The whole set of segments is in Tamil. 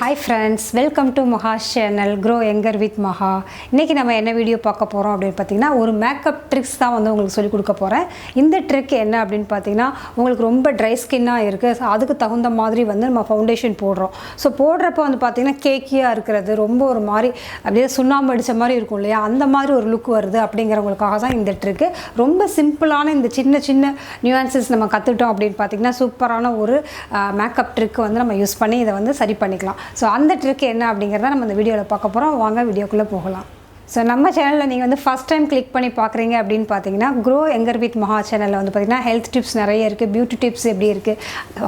Hi friends, welcome to MAHA's channel Grow Younger with MAHA. இன்னைக்கு நம்ம என்ன வீடியோ பார்க்க போறோம் அப்படினு பாத்தீங்கன்னா ஒரு மேக்கப் ட்ரிக்ஸ் தான் வந்து உங்களுக்கு சொல்லி கொடுக்க போறேன். இந்த ட்ரிக் என்ன அப்படினு பாத்தீங்கன்னா உங்களுக்கு ரொம்ப dry skin-ஆ இருக்கு. அதுக்கு தகுந்த மாதிரி வந்து நம்ம ஃபவுண்டேஷன் போடுறோம். சோ போடுறப்ப வந்து பாத்தீங்கன்னா கேக்கியா இருக்குறது ரொம்ப ஒரு மாதிரி அப்படியே சுண்ணாம்பு அடிச்ச மாதிரி இருக்கும் இல்லையா? அந்த மாதிரி ஒரு லுக் வருது அப்படிங்கறவங்களுக்காக தான் இந்த ட்ரிக். ரொம்ப சிம்பிளான இந்த சின்ன சின்ன நியூஆன்சஸ் நம்ம கத்துட்டோம் அப்படினு பாத்தீங்கன்னா சூப்பரான ஒரு மேக்கப் ட்ரிக் வந்து நம்ம யூஸ் பண்ணி இத வந்து சரி பண்ணிக்கலாம். So அந்த ட்ரிக் என்ன அப்படிங்கறத நம்ம இந்த வீடியோல பார்க்க போறோம். வாங்க வீடியோக்குள்ள போகலாம். So நம்ம சேனல்ல நீங்க வந்து ஃபர்ஸ்ட் டைம் கிளிக் பண்ணி பார்க்கறீங்க அப்படினு பாத்தீங்கன்னா Grow Younger with MAHA சேனல்ல வந்து பாத்தீங்கன்னா ஹெல்த் டிப்ஸ் நிறைய இருக்கு, பியூட்டி டிப்ஸ் எப்படி இருக்கு,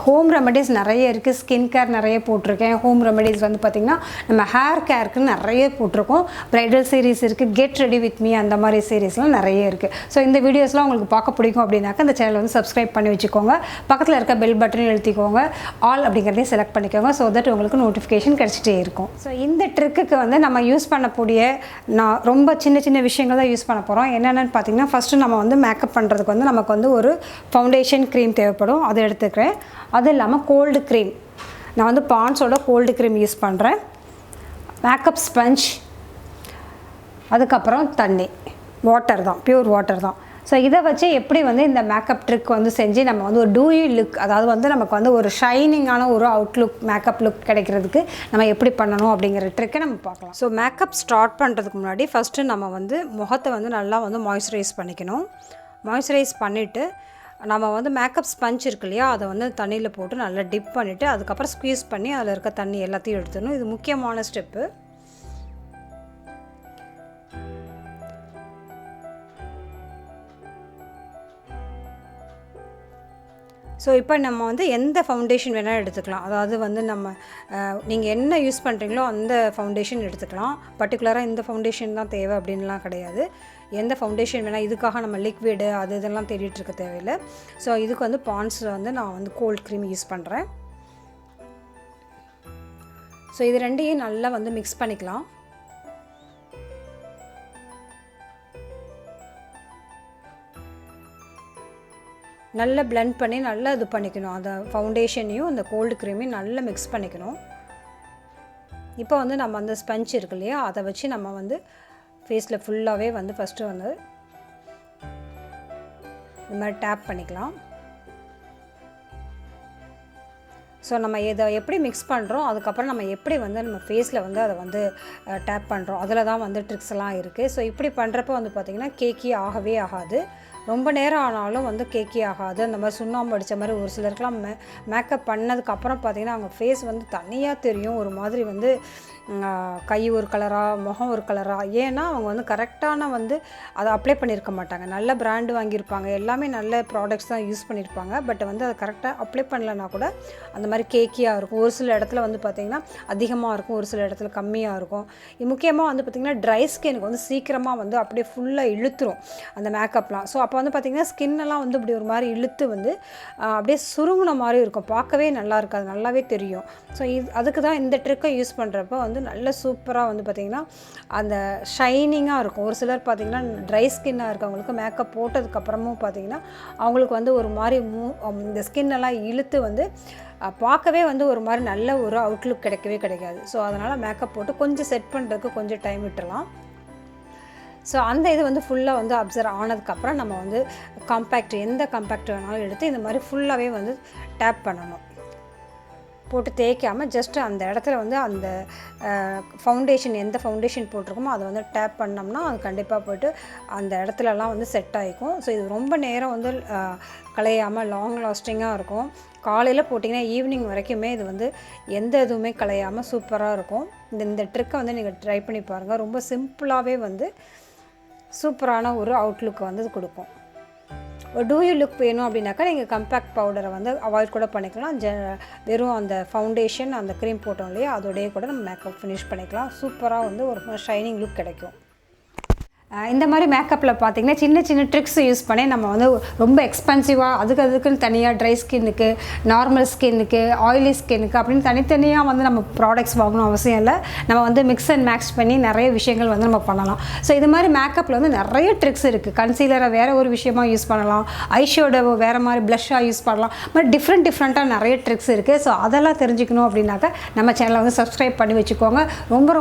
ஹோம் ரெமெடிஸ் நிறைய இருக்கு, ஸ்கின் கேர் நிறைய போட்டுருக்கேன். ஹோம் ரெமெடிஸ் வந்து பாத்தீங்கன்னா நம்ம ஹேர் கேருக்கு நிறைய போட்டுருக்கோம். பிரைடல் சீரிஸ் இருக்கு, கெட் ரெடி வித் மீ அந்த மாதிரி சீரிஸ்லாம் நிறைய இருக்கு. ஸோ இந்த வீடியோஸ்லாம் உங்களுக்கு பார்க்க பிடிக்கும் அப்படின்னாக்க இந்த சேனல் வந்து சப்ஸ்கிரைப் பண்ணி வச்சுக்கோங்க. பக்கத்தில் இருக்க பெல் பட்டன் அழுத்திக்கோங்க, ஆல் அப்படிங்கிறதையும் செலக்ட் பண்ணிக்கோங்க. ஸோ தட் உங்களுக்கு நோட்டிஃபிகேஷன் கிடைச்சிட்டே இருக்கும். ஸோ இந்த ட்ரிக்குக்கு வந்து நம்ம யூஸ் பண்ணக்கூடிய ரொம்ப சின்ன சின்ன விஷயங்கள் தான் யூஸ் பண்ண போகிறோம். என்னென்னு பார்த்தீங்கன்னா ஃபஸ்ட்டு நம்ம வந்து மேக்கப் பண்ணுறதுக்கு வந்து நமக்கு வந்து ஒரு ஃபவுண்டேஷன் க்ரீம் தேவைப்படும், அதை எடுத்துக்கிறேன். அது இல்லாமல் கோல்டு க்ரீம், நான் வந்து பாண்ட்ஸோட கோல்டு க்ரீம் யூஸ் பண்ணுறேன். மேக்கப் ஸ்பஞ்ச், அதுக்கப்புறம் தண்ணி, வாட்டர் தான், பியூர் வாட்டர் தான். ஸோ இதை வச்சு எப்படி வந்து இந்த மேக்கப் ட்ரிக் வந்து செஞ்சு நம்ம வந்து ஒரு டூயி லுக், அதாவது வந்து நமக்கு வந்து ஒரு ஷைனிங்கான ஒரு அவுட்லுக் மேக்கப் லுக் கிடைக்கிறதுக்கு நம்ம எப்படி பண்ணணும் அப்படிங்கிற ட்ரிக்கை நம்ம பார்க்கலாம். ஸோ மேக்கப் ஸ்டார்ட் பண்ணுறதுக்கு முன்னாடி ஃபஸ்ட்டு நம்ம வந்து முகத்தை வந்து நல்லா வந்து மாய்ஸ்சரைஸ் பண்ணிக்கணும். மாய்ஸ்சரைஸ் பண்ணிவிட்டு நம்ம வந்து மேக்கப் ஸ்பஞ்ச் இருக்கு இல்லையா, அதை வந்து தண்ணியில் போட்டு நல்லா டிப் பண்ணிவிட்டு அதுக்கப்புறம் ஸ்க்வீஸ் பண்ணி அதில் இருக்க தண்ணி எல்லாத்தையும் எடுத்துடணும். இது முக்கியமான ஸ்டெப்பு. ஸோ இப்போ நம்ம வந்து எந்த ஃபவுண்டேஷன் வேணால் எடுத்துக்கலாம். அதாவது வந்து நம்ம நீங்கள் என்ன யூஸ் பண்ணுறீங்களோ அந்த ஃபவுண்டேஷன் எடுத்துக்கலாம். பர்டிகுலராக இந்த ஃபவுண்டேஷன் தான் தேவை அப்படின்லாம் கிடையாது. எந்த ஃபவுண்டேஷன் வேணால், இதுக்காக நம்ம லிக்விடு அது இதெல்லாம் தேடிட்டு இருக்க தேவையில்லை. ஸோ இதுக்கு வந்து பாண்ட்ஸில் வந்து நான் வந்து கோல்ட் க்ரீம் யூஸ் பண்ணுறேன். ஸோ இது ரெண்டையும் நல்லா வந்து மிக்ஸ் பண்ணிக்கலாம். நல்லா பிளெண்ட் பண்ணி நல்லா இது பண்ணிக்கணும். அந்த ஃபவுண்டேஷனையும் அந்த கோல்டு க்ரீமையும் நல்லா மிக்ஸ் பண்ணிக்கணும். இப்போ வந்து நம்ம அந்த ஸ்பஞ்ச் இருக்கு இல்லையா, அதை வச்சு நம்ம வந்து ஃபேஸில் ஃபுல்லாகவே வந்து ஃபஸ்ட்டு வந்து இந்த மாதிரி டேப் பண்ணிக்கலாம். ஸோ நம்ம இதை எப்படி மிக்ஸ் பண்ணுறோம், அதுக்கப்புறம் நம்ம எப்படி வந்து நம்ம ஃபேஸில் வந்து அதை வந்து டேப் பண்ணுறோம், அதில் தான் வந்து ட்ரிக்ஸ் எல்லாம் இருக்குது. ஸோ இப்படி பண்ணுறப்ப வந்து பார்த்திங்கன்னா கேக்கி ஆகவே ஆகாது. ரொம்ப நேரம் ஆனாலும் வந்து கேக்கி ஆகாது. அந்த மாதிரி சுண்ணாம்பு அடித்த மாதிரி ஒரு சிலருக்குலாம் மேக்கப் பண்ணதுக்கப்புறம் பார்த்திங்கன்னா அவங்க ஃபேஸ் வந்து தனியாக தெரியும். ஒரு மாதிரி வந்து கை ஒரு கலராக, முகம் ஒரு கலராக. ஏன்னா அவங்க வந்து கரெக்டான வந்து அதை அப்ளை பண்ணியிருக்க மாட்டாங்க. நல்ல பிராண்டு வாங்கியிருப்பாங்க, எல்லாமே நல்ல ப்ராடக்ட்ஸ் தான் யூஸ் பண்ணியிருப்பாங்க. பட் வந்து அதை கரெக்டாக அப்ளை பண்ணலன்னா கூட அந்த மாதிரி கேக்கியாக இருக்கும். ஒரு சில இடத்துல வந்து பார்த்திங்கன்னா அதிகமாக இருக்கும், ஒரு சில இடத்துல கம்மியாக இருக்கும். முக்கியமாக வந்து பார்த்திங்கன்னா ட்ரை ஸ்கினுக்கு வந்து சீக்கிரமாக வந்து அப்படியே ஃபுல்லாக இழுத்துரும் அந்த மேக்கப்லாம். ஸோ அப்போ வந்து பார்த்திங்கன்னா ஸ்கின்னெல்லாம் வந்து இப்படி ஒரு மாதிரி இழுத்து வந்து அப்படியே சுருங்கின மாதிரி இருக்கும், பார்க்கவே நல்லா இருக்காது, நல்லாவே தெரியும். ஸோ அதுக்கு தான் இந்த ட்ரிக்கை யூஸ் பண்ணுறப்ப வந்து நல்ல சூப்பராக வந்து பார்த்திங்கன்னா அந்த ஷைனிங்காக இருக்கும். ஒரு சிலர் பார்த்திங்கன்னா ட்ரை ஸ்கின்னாக இருக்கவங்களுக்கு மேக்கப் போட்டதுக்கப்புறமும் பார்த்திங்கன்னா அவங்களுக்கு வந்து ஒரு மாதிரி இந்த ஸ்கின்னெல்லாம் இழுத்து வந்து பார்க்கவே வந்து ஒரு மாதிரி நல்ல ஒரு அவுட்லுக் கிடைக்காது. ஸோ அதனால் மேக்கப் போட்டு கொஞ்சம் செட் பண்ணுறதுக்கு கொஞ்சம் டைம் விட்டுலாம். ஸோ அந்த இது வந்து ஃபுல்லாக வந்து அப்சர்வ் ஆனதுக்கப்புறம் நம்ம வந்து காம்பேக்ட், எந்த காம்பேக்ட் வேணாலும் எடுத்து இந்த மாதிரி ஃபுல்லாகவே வந்து டேப் பண்ணணும். போட்டு தேய்க்காமல் ஜஸ்ட்டு அந்த இடத்துல வந்து அந்த ஃபவுண்டேஷன், எந்த ஃபவுண்டேஷன் போட்டிருக்கோமோ அதை வந்து டேப் பண்ணோம்னா அது கண்டிப்பாக போய்ட்டு அந்த இடத்துலலாம் வந்து செட் ஆகிக்கும். ஸோ இது ரொம்ப நேரம் வந்து கலையாமல் லாங் லாஸ்டிங்காக இருக்கும். காலையில் போட்டிங்கன்னா ஈவினிங் வரைக்குமே இது வந்து எந்த இதுவுமே கலையாமல் சூப்பராக இருக்கும். இந்த ட்ரிக்கை வந்து நீங்கள் ட்ரை பண்ணி பாருங்கள். ரொம்ப சிம்பிளாகவே வந்து சூப்பரான ஒரு அவுட்லுக் வந்து கொடுக்கும். ஒரு டூயி லுக் வேணும் அப்படின்னாக்கா நீங்கள் கம்பேக்ட் பவுடரை வந்து அவாய்ட் கூட பண்ணிக்கலாம். வெறும் அந்த ஃபவுண்டேஷன், அந்த க்ரீம் போட்டோம் இல்லையா, அதோடய கூட நம்ம மேக்கப் ஃபினிஷ் பண்ணிக்கலாம். சூப்பராக வந்து ஒரு ஷைனிங் லுக் கிடைக்கும். இந்த மாதிரி மேக்கப்பில் பார்த்திங்கன்னா சின்ன சின்ன ட்ரிக்ஸ் யூஸ் பண்ணி நம்ம வந்து ரொம்ப எக்ஸ்பென்சிவாக அதுக்குன்னு தனியாக ட்ரை ஸ்கின்னுக்கு, நார்மல் ஸ்கின்னுக்கு, ஆயிலி ஸ்கின்னுக்கு அப்படின்னு தனித்தனியாக வந்து நம்ம ப்ராடக்ட்ஸ் வாங்கணும் அவசியம் இல்லை. நம்ம வந்து மிக்ஸ் அண்ட் மேட்ச் பண்ணி நிறைய விஷயங்கள் வந்து நம்ம பண்ணலாம். ஸோ இது மாதிரி மேக்கப்பில் வந்து நிறைய ட்ரிக்ஸ் இருக்குது. கன்சீலரை வேறு ஒரு விஷயமாக யூஸ் பண்ணலாம், ஐஷேடோ வேறு மாதிரி ப்ளஷ்ஷாக யூஸ் பண்ணலாம். மாதிரி டிஃப்ரெண்ட்டாக நிறைய ட்ரிக்ஸ் இருக்குது. ஸோ அதெல்லாம் தெரிஞ்சுக்கணும் அப்படின்னாக்கா நம்ம சேனலை வந்து சப்ஸ்கிரைப் பண்ணி வச்சுக்கோங்க.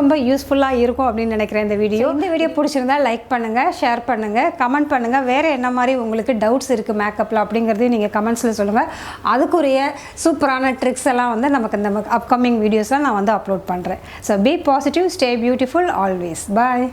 ரொம்ப யூஸ்ஃபுல்லாக இருக்கும் அப்படின்னு நினைக்கிறேன் இந்த வீடியோ பிடிச்சிருந்தா லைக் பண்ணுங்கள், ஷேர் பண்ணுங்கள், கமெண்ட் பண்ணுங்கள். வேறு என்ன மாதிரி உங்களுக்கு டவுட்ஸ் இருக்குது மேக்கப்பில் அப்படிங்கிறதையும் நீங்கள் கமெண்ட்ஸில் சொல்லுங்கள். அதுக்குரிய சூப்பரான ட்ரிக்ஸ் எல்லாம் வந்து நமக்கு இந்த அப்கமிங் வீடியோஸில் நான் வந்து அப்லோட் பண்ணுறேன். So be positive, stay beautiful always. Bye.